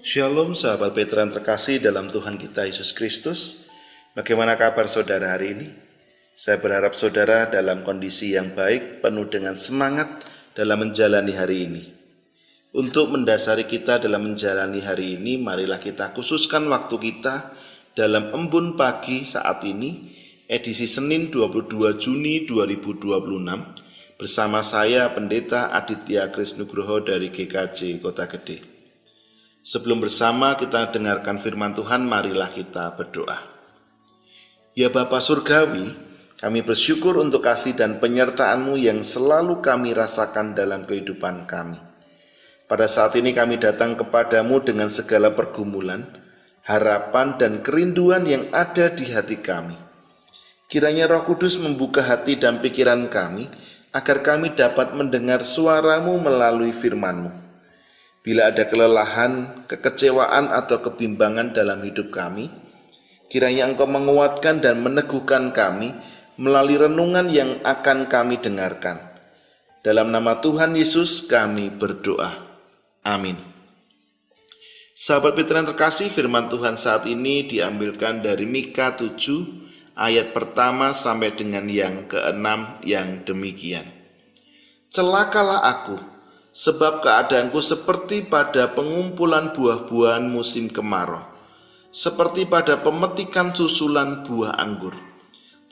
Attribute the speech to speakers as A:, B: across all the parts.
A: Shalom sahabat Petra yang terkasih dalam Tuhan kita Yesus Kristus. Bagaimana kabar saudara hari ini? Saya berharap saudara dalam kondisi yang baik, penuh dengan semangat dalam menjalani hari ini. Untuk mendasari kita dalam menjalani hari ini, marilah kita khususkan waktu kita dalam embun pagi saat ini, edisi Senin 22 Juni 2026, bersama saya Pendeta Aditya Krisnugroho dari GKJ Kota Gede. Sebelum bersama kita dengarkan firman Tuhan, marilah kita berdoa. Ya Bapa Surgawi, kami bersyukur untuk kasih dan penyertaan-Mu yang selalu kami rasakan dalam kehidupan kami. Pada saat ini kami datang kepadamu dengan segala pergumulan, harapan dan kerinduan yang ada di hati kami. Kiranya Roh Kudus membuka hati dan pikiran kami, agar kami dapat mendengar suara-Mu melalui firman-Mu. Bila ada kelelahan, kekecewaan atau kebimbangan dalam hidup kami, kiranya Engkau menguatkan dan meneguhkan kami melalui renungan yang akan kami dengarkan. Dalam nama Tuhan Yesus kami berdoa. Amin. Sahabat Petra yang terkasih, firman Tuhan saat ini diambilkan dari Mika 7 ayat pertama sampai dengan yang ke-6 yang demikian. Celakalah aku, sebab keadaanku seperti pada pengumpulan buah-buahan musim kemarau, seperti pada pemetikan susulan buah anggur.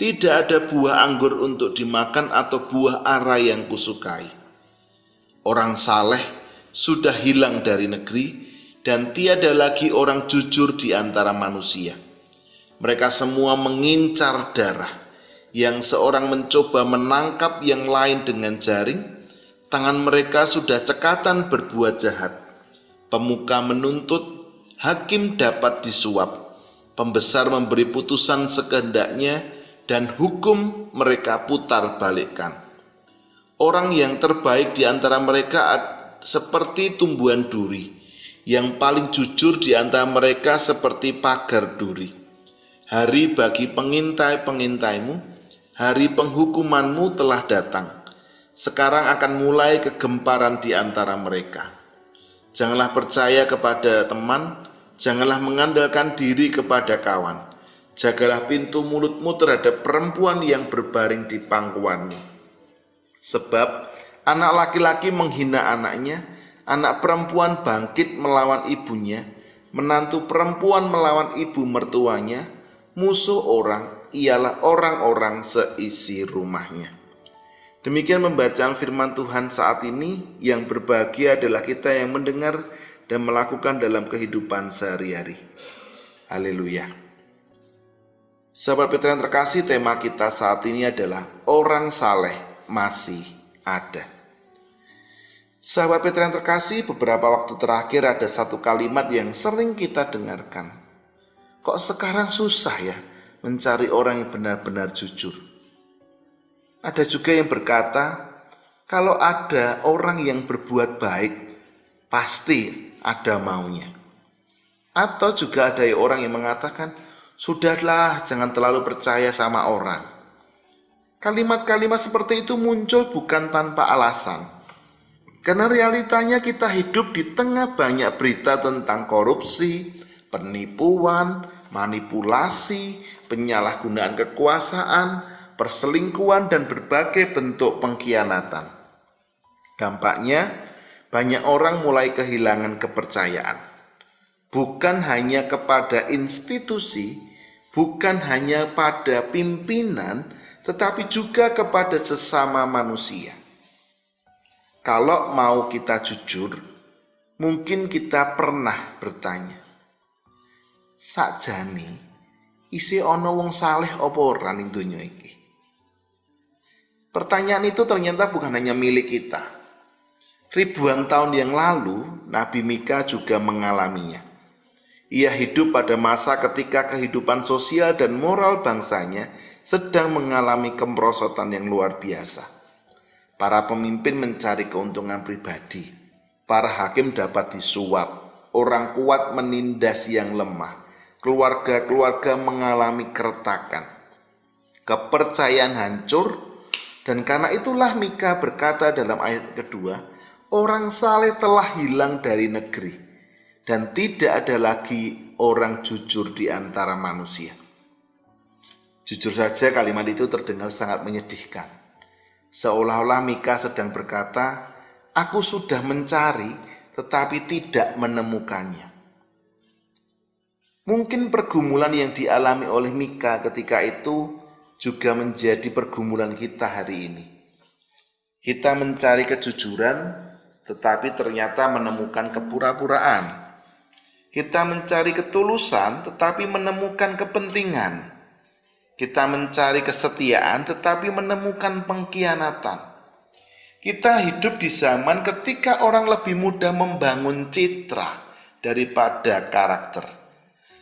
A: Tidak ada buah anggur untuk dimakan atau buah ara yang kusukai. Orang saleh sudah hilang dari negeri, dan tiada lagi orang jujur di antara manusia. Mereka semua mengincar darah, yang seorang mencoba menangkap yang lain dengan jaring. Tangan mereka sudah cekatan berbuat jahat. Pemuka menuntut, hakim dapat disuap. Pembesar memberi putusan sekehendaknya, dan hukum mereka putar balikkan. Orang yang terbaik di antara mereka seperti tumbuhan duri, yang paling jujur di antara mereka seperti pagar duri. Hari bagi pengintai-pengintaimu, hari penghukumanmu telah datang. Sekarang akan mulai kegemparan di antara mereka. Janganlah percaya kepada teman, janganlah mengandalkan diri kepada kawan. Jagalah pintu mulutmu terhadap perempuan yang berbaring di pangkuanmu. Sebab anak laki-laki menghina anaknya, anak perempuan bangkit melawan ibunya, menantu perempuan melawan ibu mertuanya, musuh orang ialah orang-orang seisi rumahnya. Demikian pembacaan firman Tuhan saat ini. Yang berbahagia adalah kita yang mendengar dan melakukan dalam kehidupan sehari-hari. Haleluya. Sahabat Petra yang terkasih, tema kita saat ini adalah orang saleh masih ada. Sahabat Petra yang terkasih, beberapa waktu terakhir ada satu kalimat yang sering kita dengarkan. Kok sekarang susah ya mencari orang yang benar-benar jujur? Ada juga yang berkata, kalau ada orang yang berbuat baik, pasti ada maunya. Atau juga ada orang yang mengatakan, sudahlah, jangan terlalu percaya sama orang. Kalimat-kalimat seperti itu muncul bukan tanpa alasan. Karena realitanya kita hidup di tengah banyak berita tentang korupsi, penipuan, manipulasi, penyalahgunaan kekuasaan, perselingkuhan, dan berbagai bentuk pengkhianatan. Dampaknya, banyak orang mulai kehilangan kepercayaan. Bukan hanya kepada institusi, bukan hanya pada pimpinan, tetapi juga kepada sesama manusia. Kalau mau kita jujur, mungkin kita pernah bertanya, sakjane isi ana wong saleh apa ora ning donya iki? Pertanyaan itu ternyata bukan hanya milik kita. Ribuan tahun yang lalu, Nabi Mika juga mengalaminya. Ia hidup pada masa ketika kehidupan sosial dan moral bangsanya sedang mengalami kemerosotan yang luar biasa. Para pemimpin mencari keuntungan pribadi. Para hakim dapat disuap. Orang kuat menindas yang lemah. Keluarga-keluarga mengalami keretakan. Kepercayaan hancur. Dan karena itulah Mika berkata dalam ayat kedua, orang saleh telah hilang dari negeri, dan tidak ada lagi orang jujur di antara manusia. Jujur saja kalimat itu terdengar sangat menyedihkan. Seolah-olah Mika sedang berkata, aku sudah mencari tetapi tidak menemukannya. Mungkin pergumulan yang dialami oleh Mika ketika itu juga menjadi pergumulan kita hari ini. Kita mencari kejujuran tetapi ternyata menemukan kepura-puraan. Kita mencari ketulusan tetapi menemukan kepentingan. Kita mencari kesetiaan tetapi menemukan pengkhianatan. Kita hidup di zaman ketika orang lebih mudah membangun citra daripada karakter.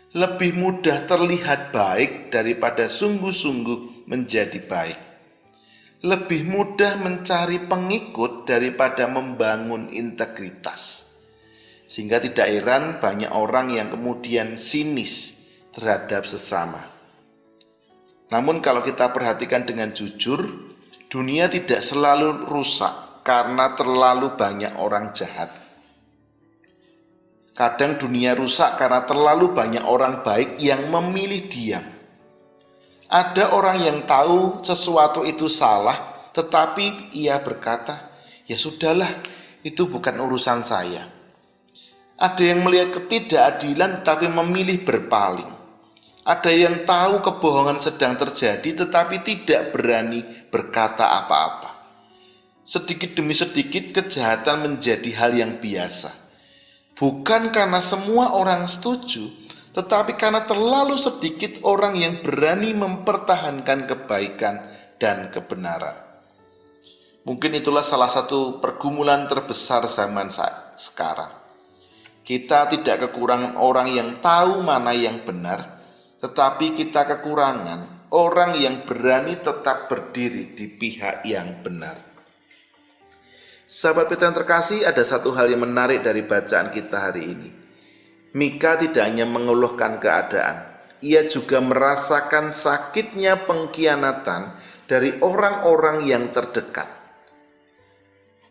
A: Lebih mudah terlihat baik daripada sungguh-sungguh menjadi baik. Lebih mudah mencari pengikut daripada membangun integritas. Sehingga tidak heran banyak orang yang kemudian sinis terhadap sesama. Namun kalau kita perhatikan dengan jujur, dunia tidak selalu rusak karena terlalu banyak orang jahat. Kadang dunia rusak karena terlalu banyak orang baik yang memilih diam. Ada orang yang tahu sesuatu itu salah, tetapi ia berkata, ya sudahlah, itu bukan urusan saya. Ada yang melihat ketidakadilan tetapi memilih berpaling. Ada yang tahu kebohongan sedang terjadi tetapi tidak berani berkata apa-apa. Sedikit demi sedikit kejahatan menjadi hal yang biasa. Bukan karena semua orang setuju, tetapi karena terlalu sedikit orang yang berani mempertahankan kebaikan dan kebenaran. Mungkin itulah salah satu pergumulan terbesar zaman sekarang. Kita tidak kekurangan orang yang tahu mana yang benar, tetapi kita kekurangan orang yang berani tetap berdiri di pihak yang benar. Sahabat Petra yang terkasih, ada satu hal yang menarik dari bacaan kita hari ini. Mika tidak hanya mengeluhkan keadaan, ia juga merasakan sakitnya pengkhianatan dari orang-orang yang terdekat.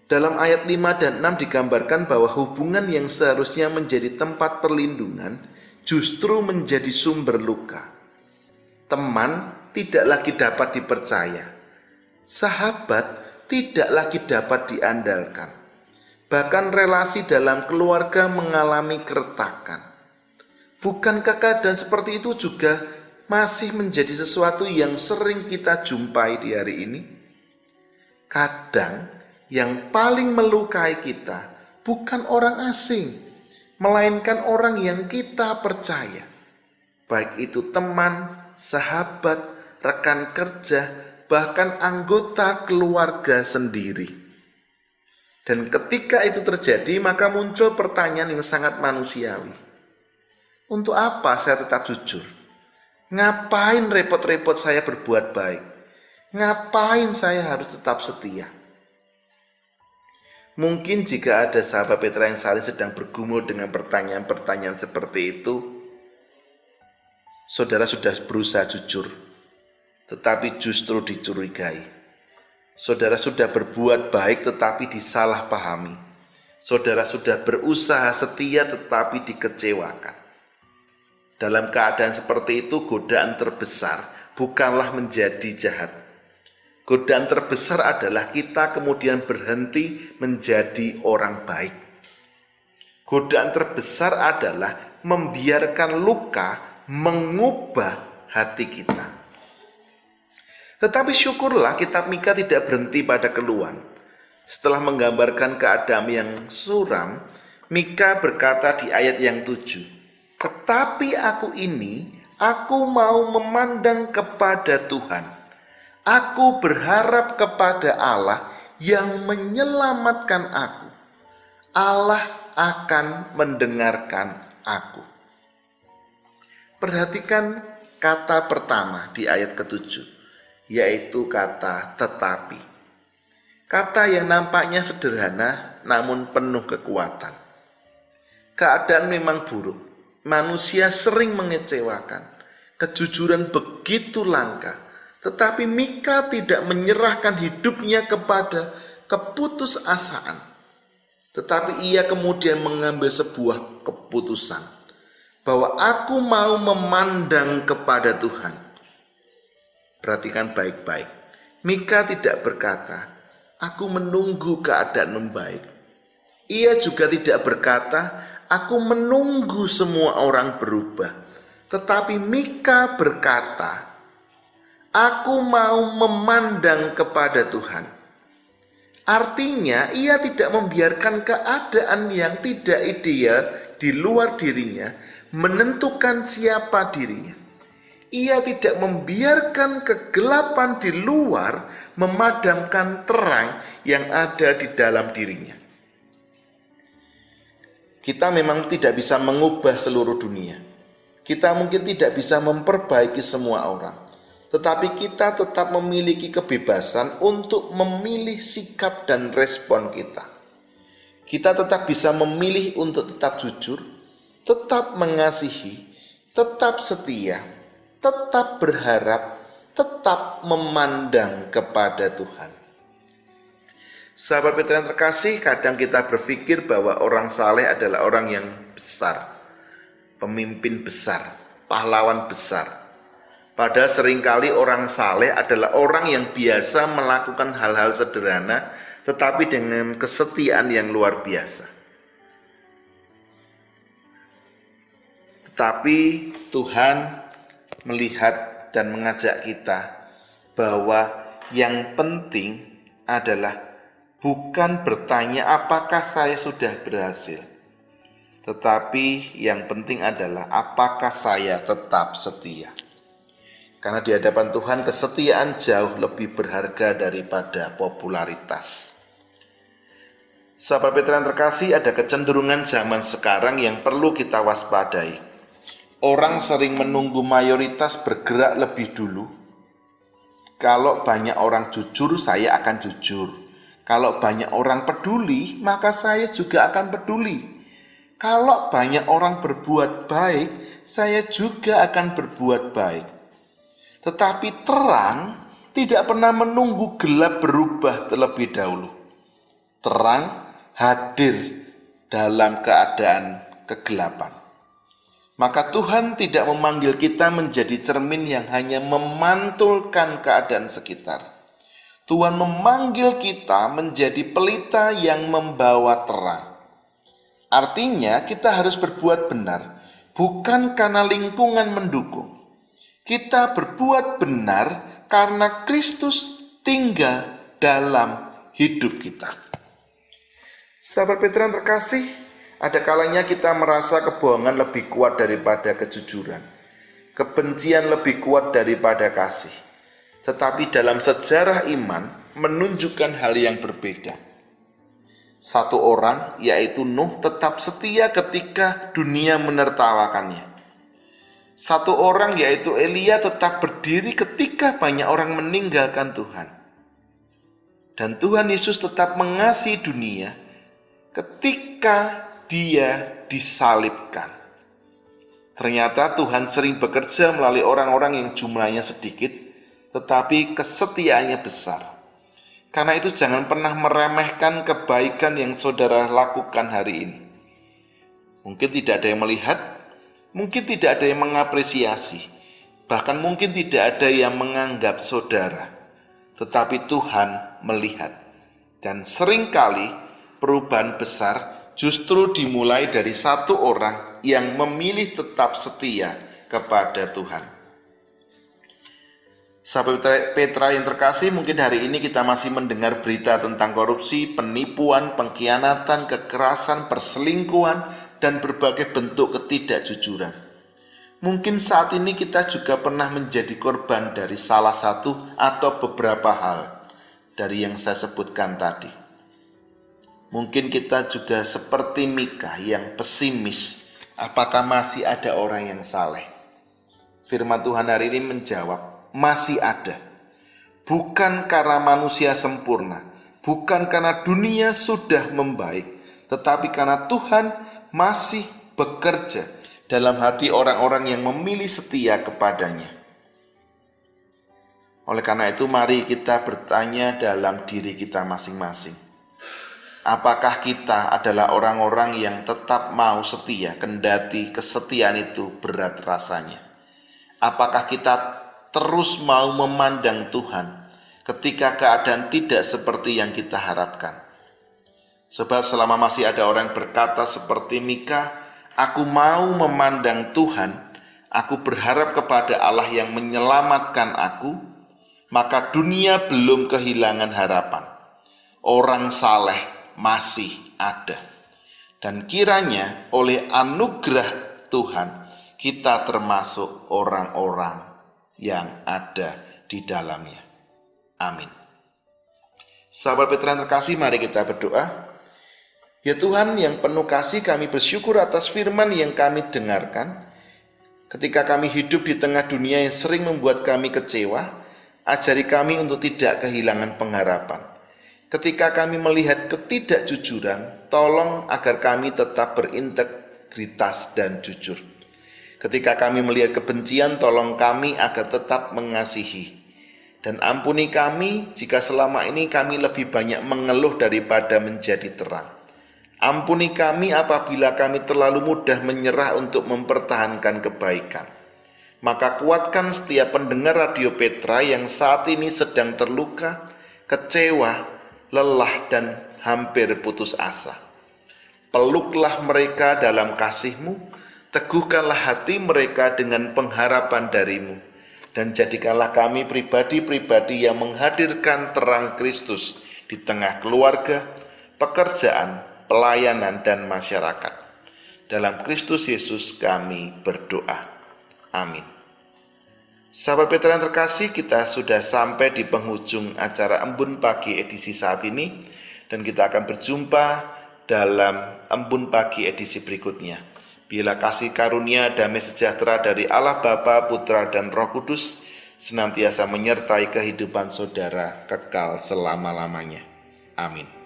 A: Dalam ayat 5 dan 6 digambarkan bahwa hubungan yang seharusnya menjadi tempat perlindungan justru menjadi sumber luka. Teman tidak lagi dapat dipercaya. Sahabat tidak lagi dapat diandalkan. Bahkan relasi dalam keluarga mengalami keretakan. Bukankah keadaan seperti itu juga masih menjadi sesuatu yang sering kita jumpai di hari ini? Kadang yang paling melukai kita bukan orang asing, melainkan orang yang kita percaya. Baik itu teman, sahabat, rekan kerja, bahkan anggota keluarga sendiri. Dan ketika itu terjadi, maka muncul pertanyaan yang sangat manusiawi. Untuk apa saya tetap jujur? Ngapain repot-repot saya berbuat baik? Ngapain saya harus tetap setia? Mungkin jika ada sahabat Petra yang saling sedang bergumul dengan pertanyaan-pertanyaan seperti itu, saudara sudah berusaha jujur, tetapi justru dicurigai. Saudara sudah berbuat baik tetapi disalahpahami. Saudara sudah berusaha setia tetapi dikecewakan. Dalam keadaan seperti itu, godaan terbesar bukanlah menjadi jahat. Godaan terbesar adalah kita kemudian berhenti menjadi orang baik. Godaan terbesar adalah membiarkan luka mengubah hati kita. Tetapi syukurlah kitab Mika tidak berhenti pada keluhan. Setelah menggambarkan keadaan yang suram, Mika berkata di ayat yang 7, "Tetapi aku mau memandang kepada Tuhan. Aku berharap kepada Allah yang menyelamatkan aku. Allah akan mendengarkan aku." Perhatikan kata pertama di ayat ke-7, yaitu kata tetapi. Kata yang nampaknya sederhana namun penuh kekuatan. Keadaan memang buruk. Manusia sering mengecewakan. Kejujuran begitu langka. Tetapi Mika tidak menyerahkan hidupnya kepada keputusasaan. Tetapi ia kemudian mengambil sebuah keputusan bahwa aku mau memandang kepada Tuhan. Perhatikan baik-baik. Mika tidak berkata, aku menunggu keadaan membaik. Ia juga tidak berkata, aku menunggu semua orang berubah. Tetapi Mika berkata, aku mau memandang kepada Tuhan. Artinya ia tidak membiarkan keadaan yang tidak ideal di luar dirinya menentukan siapa dirinya. Ia tidak membiarkan kegelapan di luar memadamkan terang yang ada di dalam dirinya. Kita memang tidak bisa mengubah seluruh dunia. Kita mungkin tidak bisa memperbaiki semua orang. Tetapi kita tetap memiliki kebebasan untuk memilih sikap dan respon kita. Kita tetap bisa memilih untuk tetap jujur, tetap mengasihi, tetap setia, tetap berharap, tetap memandang kepada Tuhan. Sahabat Petra yang terkasih, kadang kita berpikir bahwa orang saleh adalah orang yang besar, pemimpin besar, pahlawan besar. Padahal seringkali orang saleh adalah orang yang biasa melakukan hal-hal sederhana, tetapi dengan kesetiaan yang luar biasa. Tetapi Tuhan melihat dan mengajak kita bahwa yang penting adalah bukan bertanya apakah saya sudah berhasil, tetapi yang penting adalah apakah saya tetap setia. Karena di hadapan Tuhan kesetiaan jauh lebih berharga daripada popularitas. Sahabat Petra yang terkasih, ada kecenderungan zaman sekarang yang perlu kita waspadai. Orang sering menunggu mayoritas bergerak lebih dulu. Kalau banyak orang jujur, saya akan jujur. Kalau banyak orang peduli, maka saya juga akan peduli. Kalau banyak orang berbuat baik, saya juga akan berbuat baik. Tetapi terang tidak pernah menunggu gelap berubah terlebih dahulu. Terang hadir dalam keadaan kegelapan. Maka Tuhan tidak memanggil kita menjadi cermin yang hanya memantulkan keadaan sekitar. Tuhan memanggil kita menjadi pelita yang membawa terang. Artinya kita harus berbuat benar, bukan karena lingkungan mendukung. Kita berbuat benar karena Kristus tinggal dalam hidup kita. Sahabat Petra yang terkasih, ada kalanya kita merasa kebohongan lebih kuat daripada kejujuran. Kebencian lebih kuat daripada kasih. Tetapi dalam sejarah iman menunjukkan hal yang berbeda. Satu orang, yaitu Nuh, tetap setia ketika dunia menertawakannya. Satu orang, yaitu Elia, tetap berdiri ketika banyak orang meninggalkan Tuhan. Dan Tuhan Yesus tetap mengasihi dunia ketika Dia disalibkan. Ternyata Tuhan sering bekerja melalui orang-orang yang jumlahnya sedikit, tetapi kesetiaannya besar. Karena itu jangan pernah meremehkan kebaikan yang saudara lakukan hari ini. Mungkin tidak ada yang melihat, mungkin tidak ada yang mengapresiasi, bahkan mungkin tidak ada yang menganggap saudara. Tetapi Tuhan melihat. Dan seringkali perubahan besar justru dimulai dari satu orang yang memilih tetap setia kepada Tuhan. Sahabat Petra yang terkasih, mungkin hari ini kita masih mendengar berita tentang korupsi, penipuan, pengkhianatan, kekerasan, perselingkuhan, dan berbagai bentuk ketidakjujuran. Mungkin saat ini kita juga pernah menjadi korban dari salah satu atau beberapa hal dari yang saya sebutkan tadi. Mungkin kita juga seperti Mika yang pesimis, apakah masih ada orang yang saleh? Firman Tuhan hari ini menjawab, masih ada. Bukan karena manusia sempurna, bukan karena dunia sudah membaik, tetapi karena Tuhan masih bekerja dalam hati orang-orang yang memilih setia kepadanya. Oleh karena itu, mari kita bertanya dalam diri kita masing-masing. Apakah kita adalah orang-orang yang tetap mau setia, kendati kesetiaan itu berat rasanya? Apakah kita terus mau memandang Tuhan ketika keadaan tidak seperti yang kita harapkan? Sebab selama masih ada orang berkata seperti Mika, aku mau memandang Tuhan, aku berharap kepada Allah yang menyelamatkan aku, maka dunia belum kehilangan harapan. Orang saleh masih ada. Dan kiranya oleh anugerah Tuhan, kita termasuk orang-orang yang ada di dalamnya. Amin. Sahabat Petra yang terkasih, mari kita berdoa. Ya Tuhan yang penuh kasih, kami bersyukur atas firman yang kami dengarkan. Ketika kami hidup di tengah dunia yang sering membuat kami kecewa, ajari kami untuk tidak kehilangan pengharapan. Ketika kami melihat ketidakjujuran, tolong agar kami tetap berintegritas dan jujur. Ketika kami melihat kebencian, tolong kami agar tetap mengasihi. Dan ampuni kami jika selama ini kami lebih banyak mengeluh daripada menjadi terang. Ampuni kami apabila kami terlalu mudah menyerah untuk mempertahankan kebaikan. Maka kuatkan setiap pendengar Radio Petra yang saat ini sedang terluka, kecewa, lelah, dan hampir putus asa. Peluklah mereka dalam kasih-Mu, teguhkanlah hati mereka dengan pengharapan dari-Mu, dan jadikanlah kami pribadi-pribadi yang menghadirkan terang Kristus di tengah keluarga, pekerjaan, pelayanan, dan masyarakat. Dalam Kristus Yesus kami berdoa. Amin. Sahabat Petra yang terkasih, kita sudah sampai di penghujung acara Embun Pagi edisi saat ini, dan kita akan berjumpa dalam Embun Pagi edisi berikutnya. Biarlah kasih karunia damai sejahtera dari Allah Bapa, Putra, dan Roh Kudus senantiasa menyertai kehidupan saudara kekal selama-lamanya. Amin.